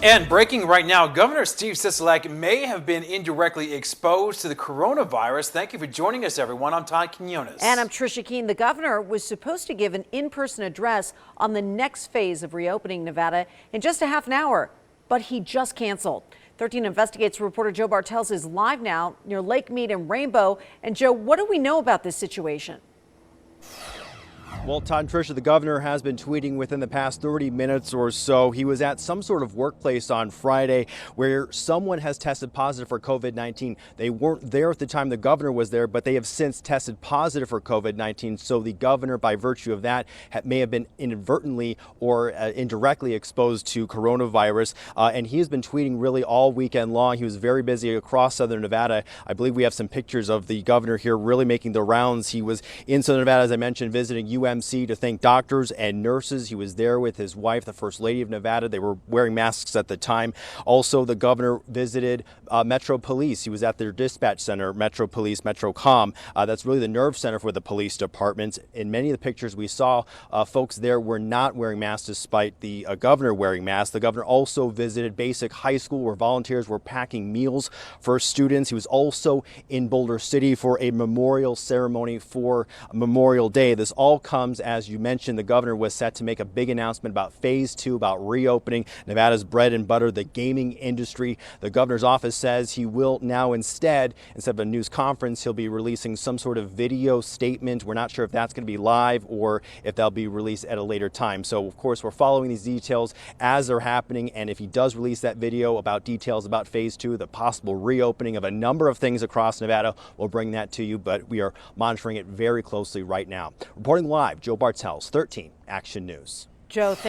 And breaking right now, Governor Steve Sisolak may have been indirectly exposed to the coronavirus. Thank you for joining us, everyone. I'm Todd Quinones. And I'm Trisha Keene. The governor was supposed to give an in-person address on the next phase of reopening Nevada in just a half an hour, but he just canceled. 13 Investigates reporter Joe Bartels is live now near Lake Mead and Rainbow. And Joe, what do we know about this situation? Well, Todd and Tricia, the governor has been tweeting within the past 30 minutes or so. He was at some sort of workplace on Friday where someone has tested positive for COVID-19. They weren't there at the time the governor was there, but they have since tested positive for COVID-19. So the governor, by virtue of that, may have been inadvertently or indirectly exposed to coronavirus. And he has been tweeting really all weekend long. He was very busy across southern Nevada. I believe we have some pictures of the governor here really making the rounds. He was in southern Nevada, as I mentioned, visiting UMC to thank doctors and nurses. He was there with his wife, the First Lady of Nevada. They were wearing masks at the time. Also, the governor visited Metro Police. He was at their dispatch center, Metro Police, MetroCom. That's really the nerve center for the police department. In many of the pictures we saw, folks there were not wearing masks despite the governor wearing masks. The governor also visited Basic High School where volunteers were packing meals for students. He was also in Boulder City for a memorial ceremony for Memorial Day. This all comes, as you mentioned, the governor was set to make a big announcement about phase 2, about reopening Nevada's bread and butter, the gaming industry. The governor's office says he will now instead of a news conference, he'll be releasing some sort of video statement. We're not sure if that's going to be live or if they'll be released at a later time. So, of course, we're following these details as they're happening. And if he does release that video about details about phase 2, the possible reopening of a number of things across Nevada, we'll bring that to you. But we are monitoring it very closely right now. Reporting live, Joe Bartels, 13 Action News. Joe,